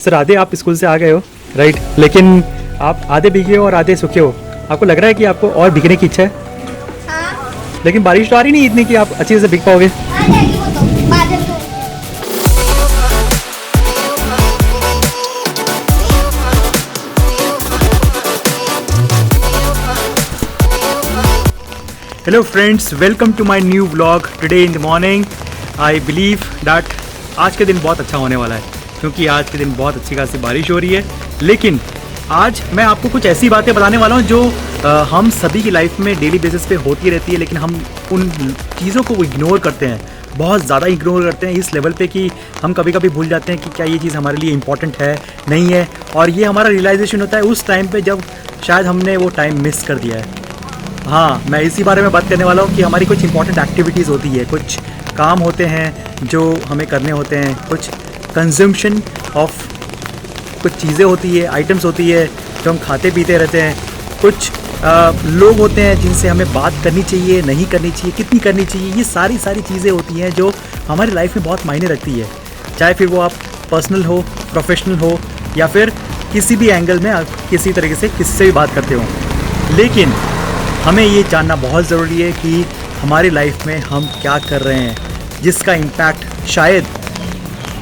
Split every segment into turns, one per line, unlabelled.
Sir आधे आप school से आ गए हो राइट, लेकिन आप आधे भीगे हो और आधे सूखे हो। आपको लग रहा है कि आपको और भीगने की इच्छा है,
हाँ,
लेकिन बारिश तो आ रही नहीं इतनी कि आप अच्छे से भीग पाओगे।
आ जाएगी वो तो बादल तो।
Hello friends, welcome to my new vlog today in the morning. I believe that आज के दिन बहुत अच्छा होने वाला है, क्योंकि आज के दिन बहुत अच्छी खासी बारिश हो रही है। लेकिन आज मैं आपको कुछ ऐसी बातें बताने वाला हूँ जो हम सभी की लाइफ में डेली बेसिस पे होती रहती है, लेकिन हम उन चीज़ों को इग्नोर करते हैं, बहुत ज़्यादा इग्नोर करते हैं इस लेवल पे कि हम कभी कभी भूल जाते हैं कि क्या ये चीज़ हमारे लिए इम्पॉर्टेंट है नहीं है। और ये हमारा रियलाइजेशन होता है उस टाइम पे जब शायद हमने वो टाइम मिस कर दिया है। हाँ, मैं इसी बारे में बात करने वाला हूँ कि हमारी कुछ इंपॉर्टेंट एक्टिविटीज़ होती है, कुछ काम होते हैं जो हमें करने होते हैं, कुछ कंजम्पशन ऑफ कुछ चीज़ें होती है, आइटम्स होती है जो हम खाते पीते रहते हैं, कुछ लोग होते हैं जिनसे हमें बात करनी चाहिए, नहीं करनी चाहिए, कितनी करनी चाहिए। ये सारी चीज़ें होती हैं जो हमारी लाइफ में बहुत मायने रखती है, चाहे फिर वो आप पर्सनल हो, प्रोफेशनल हो, या फिर किसी भी एंगल में आप किसी तरीके से किसी से भी बात करते हो। लेकिन हमें ये जानना बहुत ज़रूरी है कि हमारी लाइफ में हम क्या कर रहे हैं, जिसका इम्पैक्ट शायद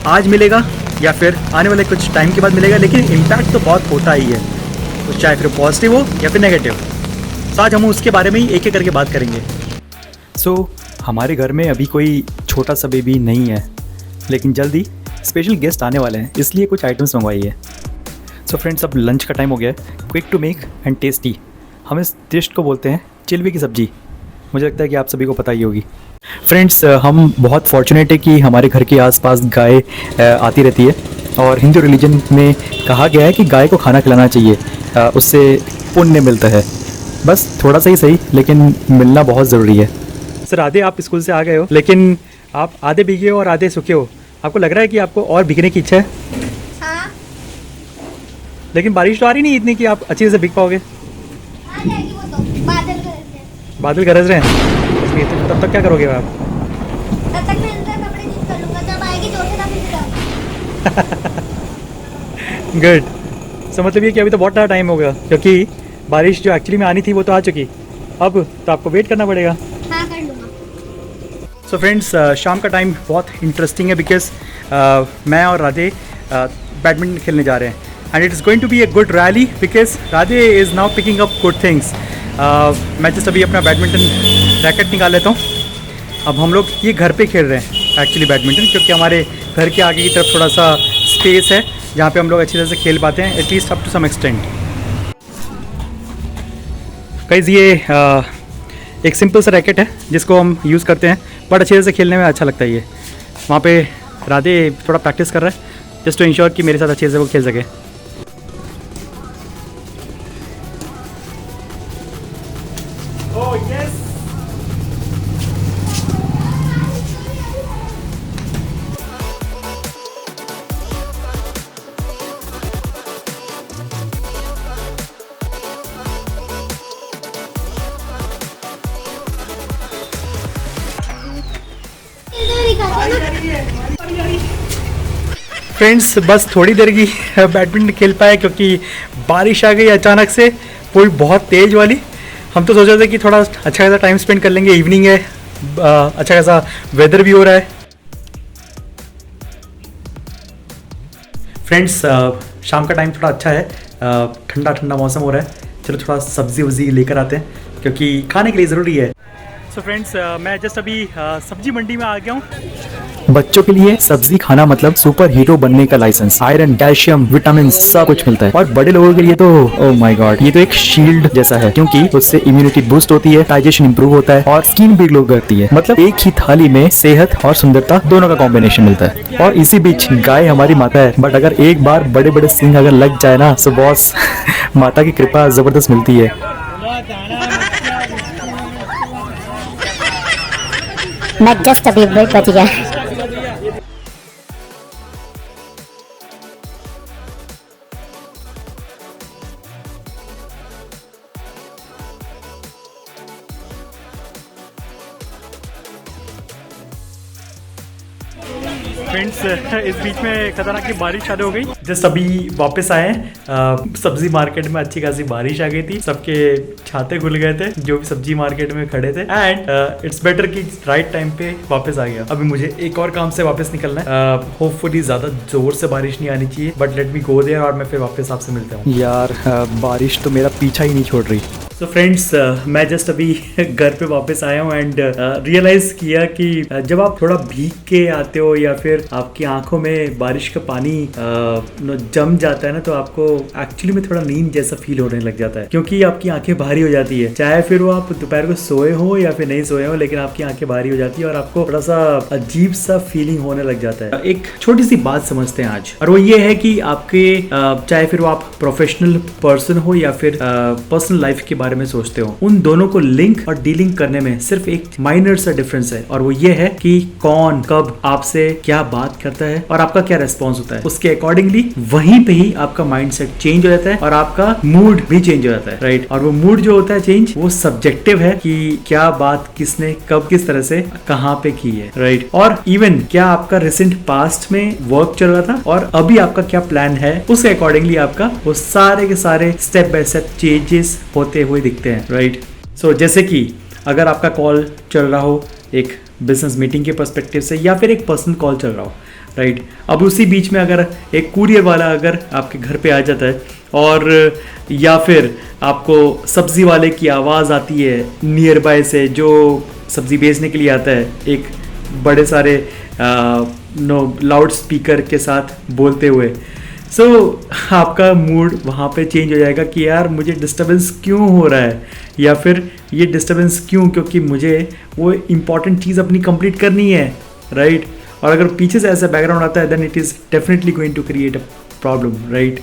आज मिलेगा या फिर आने वाले कुछ टाइम के बाद मिलेगा, लेकिन इम्पैक्ट तो बहुत होता ही है, तो चाहे फिर पॉजिटिव हो या फिर नेगेटिव। तो आज हम उसके बारे में ही एक एक करके बात करेंगे। हमारे घर में अभी कोई छोटा सा बेबी नहीं है, लेकिन जल्दी स्पेशल गेस्ट आने वाले हैं, इसलिए कुछ आइटम्स मंगवाई है। फ्रेंड्स, अब लंच का टाइम हो गया है। Quick to make and tasty, हम इस डिश को बोलते हैं चिलवे की सब्ज़ी। मुझे लगता है कि आप सभी को पता ही होगी। फ्रेंड्स, हम बहुत फॉर्चुनेट है कि हमारे घर के आसपास गाय आती रहती है, और हिंदू रिलीजन में कहा गया है कि गाय को खाना खिलाना चाहिए, उससे पुण्य मिलता है। बस थोड़ा सा ही सही, लेकिन मिलना बहुत ज़रूरी है। सर आधे आप स्कूल से आ गए हो, लेकिन आप आधे भीगे हो और आधे सूखे हो। आपको लग रहा है कि आपको और भीगने की इच्छा है,
हाँ,
लेकिन बारिश तो आ रही नहीं इतनी कि आप अच्छे से भीग पाओगे।
आ जाएगी वो तो बादल तो ऐसे।
बादल गरज रहे हैं, इसलिए तो तब तक क्या करोगे आप?
तब तक मैं अंदर कपड़े चेंज कर लूंगा, जब आएगी जोर से तब भिग जाऊंगी।
गुड। मतलब ये कि अभी तो बहुत टाइम होगा, क्योंकि बारिश जो एक्चुअली में आनी थी वो तो आ चुकी, अब तो आपको वेट करना पड़ेगा।
हाँ, कर लूंगा।
फ्रेंड्स, शाम का टाइम बहुत इंटरेस्टिंग है, बिकॉज मैं और राधे बैडमिंटन खेलने जा रहे हैं, and it is going to be a good rally, because Radhe is now picking up good things. मैं जस्ट अभी अपना बैडमिंटन रैकेट निकाल लेता हूँ। अब हम लोग ये घर पे खेल रहे हैं एक्चुअली बैडमिंटन, क्योंकि हमारे घर के आगे की तरफ थोड़ा सा स्पेस है जहाँ पे हम लोग अच्छी तरह से खेल पाते हैं, at least up to some extent. Guys, ये एक सिंपल सा रैकेट है जिसको हम यूज़ करते हैं, बट अच्छे से खेलने में अच्छा लगता है ये। वहाँ पे राधे थोड़ा प्रैक्टिस कर रहा है, जस्ट टू इंश्योर कि मेरे साथ अच्छे से वो खेल सके। Oh, yes. फ्रेंड्स, बस थोड़ी देर की बैडमिंटन खेल पाए, क्योंकि बारिश आ गई अचानक से, कोई बहुत तेज़ वाली। हम तो सोच रहे थे कि थोड़ा अच्छा खासा टाइम स्पेंड कर लेंगे, इवनिंग है, अच्छा खासा वेदर भी हो रहा है। फ्रेंड्स, शाम का टाइम थोड़ा अच्छा है, ठंडा ठंडा मौसम हो रहा है। चलो थोड़ा सब्ज़ी वब्ज़ी लेकर आते हैं, क्योंकि खाने के लिए ज़रूरी है। फ्रेंड्स, मैं जस्ट अभी सब्जी मंडी में आ गया हूँ। बच्चों के लिए सब्जी खाना मतलब सुपर हीरो बनने का लाइसेंस। आयरन, कैल्शियम, विटामिन सब कुछ मिलता है, और बड़े लोगों के लिए तो ओह माय गॉड, ये तो एक शील्ड जैसा है, क्योंकि उससे इम्यूनिटी बूस्ट होती है, डाइजेशन इंप्रूव होता है, और स्किन भी ग्लो करती है। मतलब एक ही थाली में सेहत और सुंदरता दोनों का कॉम्बिनेशन मिलता है। और इसी बीच गाय हमारी माता है, बट अगर एक बार बड़े बड़े सिंग अगर लग जाए ना, तो बॉस माता की कृपा जबरदस्त मिलती है।
मैं जस्ट अभी बच गया।
फ्रेंड्स इस बीच में खतरनाक की बारिश चालू हो गई। जस्ट अभी वापस आए हैं। सब्जी मार्केट में अच्छी खासी बारिश आ गई थी, सबके छाते खुल गए थे जो भी सब्जी मार्केट में खड़े थे। एंड इट्स बेटर कि राइट टाइम पे वापस आ गया। अभी मुझे एक और काम से वापस निकलना है। होपफुली ज्यादा जोर से बारिश नहीं आनी चाहिए, but let me go there और मैं फिर वापस आपसे मिलता हूँ। यार बारिश तो मेरा पीछा ही नहीं छोड़ रही। तो फ्रेंड्स मैं जस्ट अभी घर पे वापस आया हूँ एंड रियलाइज किया कि जब आप थोड़ा भीग के आते हो या फिर आपकी आंखों में बारिश का पानी जम जाता है ना, तो आपको एक्चुअली में थोड़ा नींद जैसा फील होने लग जाता है, क्योंकि आपकी आंखें भारी हो जाती है। चाहे फिर वो आप दोपहर को सोए हो या फिर नहीं सोए हो, लेकिन आपकी आंखें भारी हो जाती है और आपको थोड़ा सा अजीब सा फीलिंग होने लग जाता है। एक छोटी सी बात समझते हैं आज, और वो ये है कि आपके चाहे फिर वो आप प्रोफेशनल पर्सन हो या फिर पर्सनल लाइफ के बारे में सोचते हो, उन दोनों को लिंक और डीलिंग करने में सिर्फ एक माइनर सा डिफरेंस है, और वो ये है कि कौन कब आपसे क्या बात करता है और आपका क्या रेस्पॉन्स होता है। उसके अकॉर्डिंगली वहीं पे ही आपका माइंडसेट चेंज हो जाता है और आपका मूड भी चेंज हो जाता है, राइट। और वो मूड जो होता है चेंज, वो सब्जेक्टिव है कि क्या बात किसने कब किस तरह से कहाँ पे की है, राइट। और इवन क्या आपका रिसेंट पास्ट में वर्क चल रहा था और अभी आपका क्या प्लान है, उसके अकॉर्डिंगली आपका वो सारे के सारे स्टेप बाय स्टेप चेंजेस होते हुए दिखते हैं, राइट। सो जैसे कि अगर आपका कॉल चल रहा हो एक बिजनेस मीटिंग के पर्सपेक्टिव से या फिर एक पर्सनल कॉल चल रहा हो, राइट। अब उसी बीच में अगर एक कुरियर वाला अगर आपके घर पे आ जाता है और या फिर आपको सब्जी वाले की आवाज़ आती है नियर बाय से, जो सब्जी बेचने के लिए आता है एक बड़े सारे लाउड स्पीकर के साथ बोलते हुए, सो आपका मूड वहाँ पे चेंज हो जाएगा कि यार मुझे डिस्टर्बेंस क्यों हो रहा है, या फिर ये डिस्टर्बेंस क्यों, क्योंकि मुझे वो इम्पॉर्टेंट चीज़ अपनी कंप्लीट करनी है, राइट। और अगर पीछे से ऐसा बैकग्राउंड आता है then it is definitely going to create a problem, right.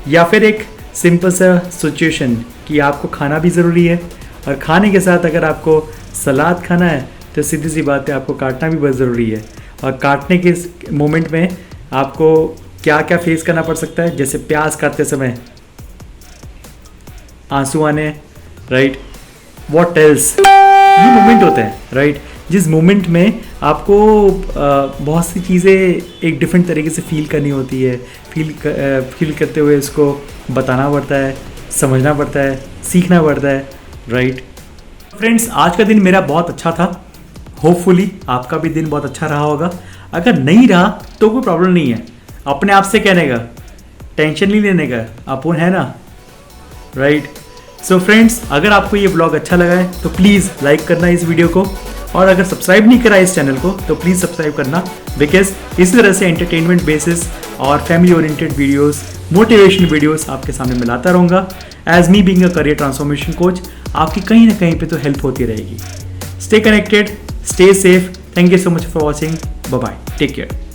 या फिर एक सिंपल सा सिचुएशन कि आपको खाना भी ज़रूरी है और खाने के साथ अगर आपको सलाद खाना है तो सीधी सी बात है आपको काटना भी बहुत ज़रूरी है, और काटने के मोमेंट में आपको क्या क्या फेस करना पड़ सकता है, जैसे प्याज काटते समय आंसू आने, राइट। व्हाट एल्स, ये मोमेंट होते हैं, राइट, जिस मोमेंट में आपको बहुत सी चीज़ें एक डिफरेंट तरीके से फील करनी होती है। फील करते हुए इसको बताना पड़ता है, समझना पड़ता है, सीखना पड़ता है, राइट। फ्रेंड्स आज का दिन मेरा बहुत अच्छा था, होपफुली आपका भी दिन बहुत अच्छा रहा होगा। अगर नहीं रहा तो कोई प्रॉब्लम नहीं है, अपने आप से कहने का, टेंशन नहीं लेने का, अपन है ना, राइट। सो फ्रेंड्स अगर आपको ये ब्लॉग अच्छा लगा है तो प्लीज़ लाइक करना इस वीडियो को, और अगर सब्सक्राइब नहीं करा इस चैनल को तो प्लीज़ सब्सक्राइब करना, बिकॉज इसी तरह से एंटरटेनमेंट बेसिस और family oriented videos, motivation videos आपके सामने मिलाता रहूँगा। As me being a career transformation coach, आपकी कहीं ना कहीं पे तो हेल्प होती रहेगी। Stay connected, stay safe, thank you so much for watching, bye bye, take care.